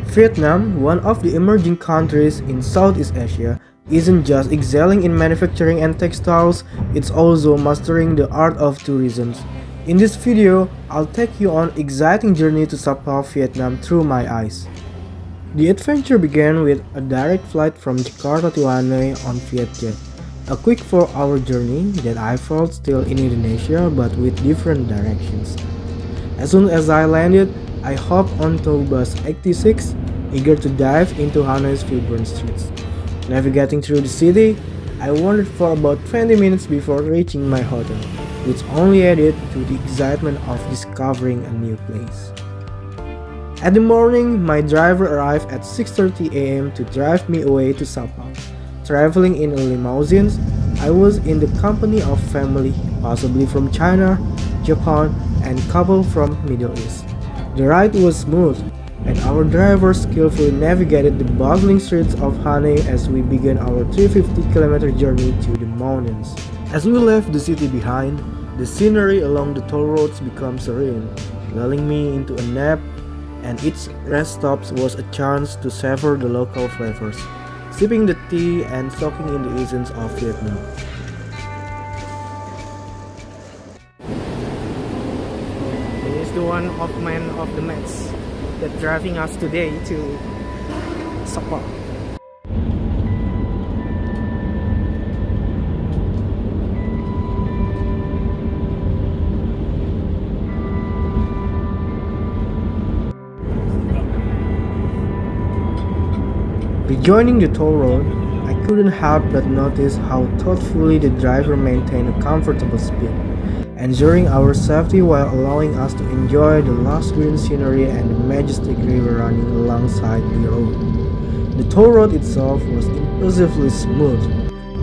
Vietnam, one of the emerging countries in Southeast Asia, isn't just excelling in manufacturing and textiles, it's also mastering the art of tourism. In this video, I'll take you on an exciting journey to Sapa, Vietnam through my eyes. The adventure began with a direct flight from Jakarta to Hanoi on Vietjet, a quick 4-hour journey that I felt still in Indonesia but with different directions. As soon as I landed, I hopped onto bus 86, eager to dive into Hanoi's vibrant streets. Navigating through the city, I wandered for about 20 minutes before reaching my hotel, which only added to the excitement of discovering a new place. At the morning, my driver arrived at 6:30 a.m. to drive me away to Sapa. Traveling in a limousine, I was in the company of family, possibly from China, Japan, and couple from Middle East. The ride was smooth, and our driver skillfully navigated the bustling streets of Hanoi as we began our 350-kilometer journey to the mountains. As we left the city behind, the scenery along the toll roads became serene, lulling me into a nap, and each rest stop was a chance to savor the local flavors, sipping the tea and soaking in the essence of Vietnam. He is the one of man of the match that driving us today to Sapa. Rejoining the toll road, I couldn't help but notice how thoughtfully the driver maintained a comfortable speed, ensuring our safety while allowing us to enjoy the lush green scenery and the majestic river running alongside the road. The toll road itself was impressively smooth,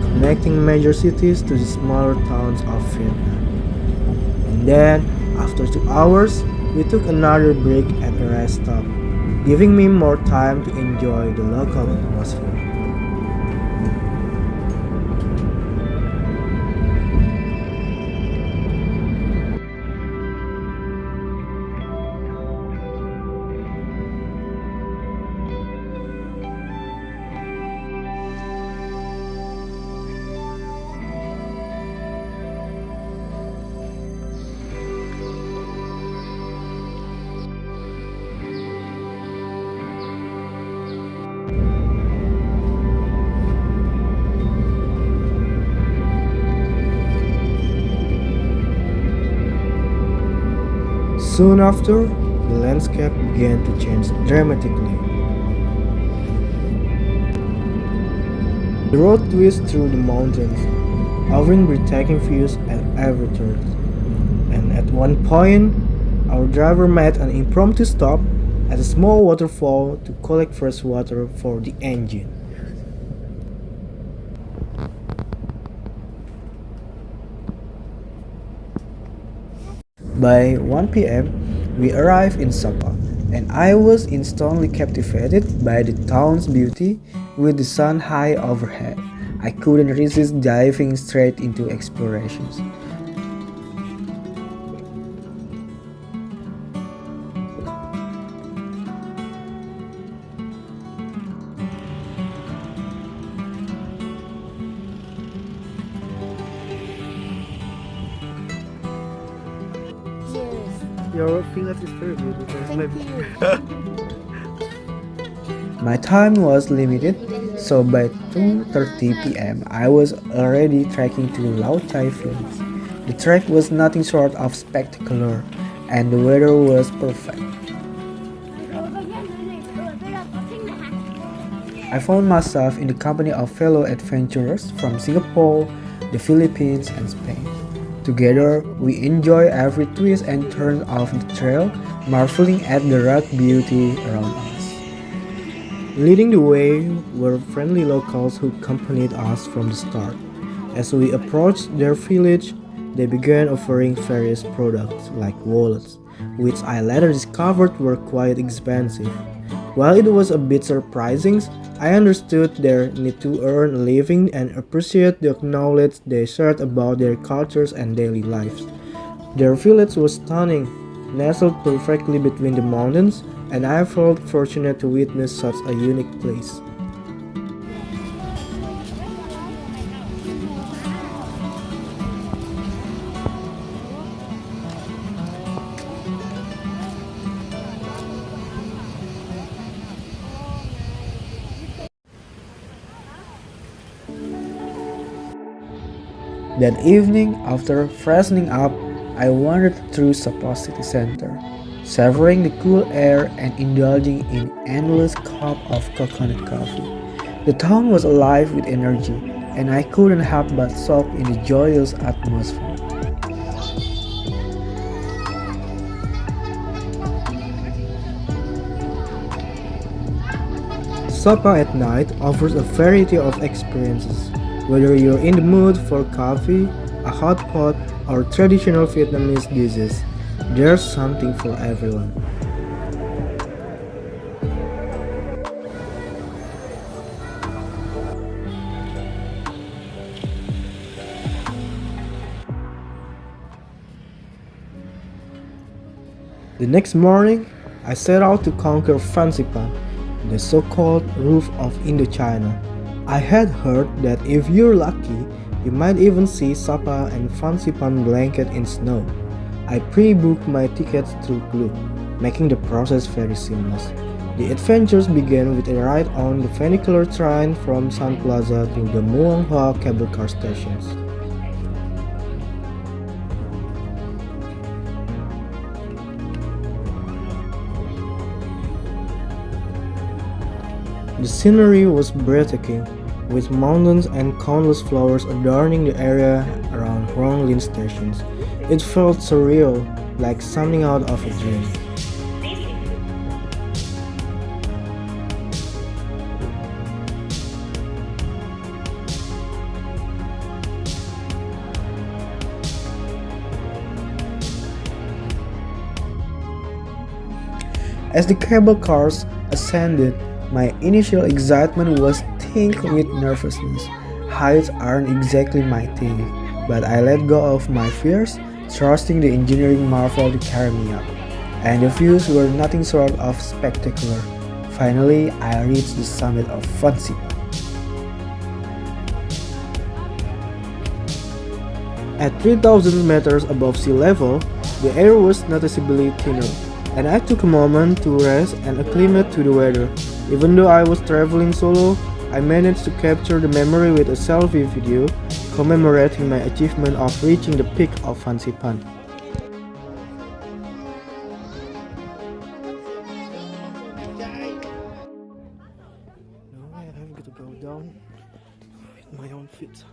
connecting major cities to the smaller towns of Vietnam. And then, after 2 hours, we took another break at a rest stop, giving me more time to enjoy the local atmosphere. Soon after, the landscape began to change dramatically. The road twists through the mountains, offering breathtaking views at every turn. And at one point, our driver made an impromptu stop at a small waterfall to collect fresh water for the engine. By 1 p.m., we arrived in Sapa, and I was instantly captivated by the town's beauty. With the sun high overhead, I couldn't resist diving straight into explorations. Your village is very beautiful. Thank you. My time was limited, so by 2:30 p.m. I was already trekking to Lao Chai Village. The trek was nothing short of spectacular, and the weather was perfect. I found myself in the company of fellow adventurers from Singapore, the Philippines, and Spain. Together, we enjoy every twist and turn of the trail, marveling at the rugged beauty around us. Leading the way were friendly locals who accompanied us from the start. As we approached their village, they began offering various products like wallets, which I later discovered were quite expensive. While it was a bit surprising, I understood their need to earn a living and appreciate the knowledge they shared about their cultures and daily lives. Their village was stunning, nestled perfectly between the mountains, and I felt fortunate to witness such a unique place. That evening, after freshening up, I wandered through Sabah city center, savoring the cool air and indulging in endless cup of coconut coffee. The town was alive with energy, and I couldn't help but soak in the joyous atmosphere. Sabah at night offers a variety of experiences. Whether you're in the mood for coffee, a hot pot, or traditional Vietnamese dishes, there's something for everyone. The next morning, I set out to conquer Phan Xipang, the so-called roof of Indochina. I had heard that if you're lucky, you might even see Sapa and Phan Xipang blanket in snow. I pre-booked my tickets through Klook, making the process very seamless. The adventures began with a ride on the funicular train from Sun Plaza to the Muang Hoa cable car stations. The scenery was breathtaking, with mountains and countless flowers adorning the area around Rong Lin stations. It felt surreal, like something out of a dream. As the cable cars ascended, my initial excitement was tinged with nervousness. Heights aren't exactly my thing, but I let go of my fears, trusting the engineering marvel to carry me up. And the views were nothing short of spectacular. Finally, I reached the summit of Phan Xipang. At 3,000 meters above sea level, the air was noticeably thinner, and I took a moment to rest and acclimate to the weather. Even though I was traveling solo, I managed to capture the memory with a selfie video commemorating my achievement of reaching the peak of Phan Xipang. Now I have to go down with my own feet.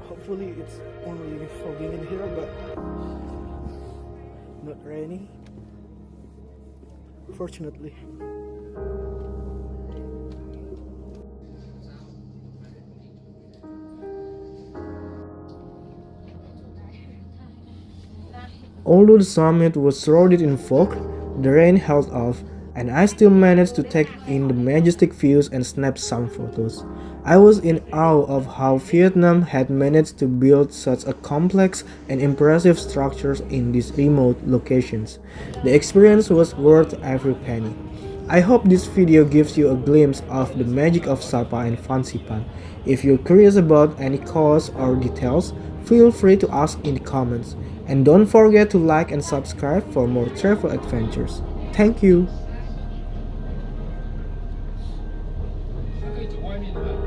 Hopefully it's only foggy in here, but not rainy, fortunately. Although the summit was shrouded in fog, the rain held off, and I still managed to take in the majestic views and snap some photos. I was in awe of how Vietnam had managed to build such a complex and impressive structures in these remote locations. The experience was worth every penny. I hope this video gives you a glimpse of the magic of Sapa and Phan Xipang. If you're curious about any costs or details, feel free to ask in the comments. And don't forget to like and subscribe for more travel adventures. Thank you! 可以走外面的。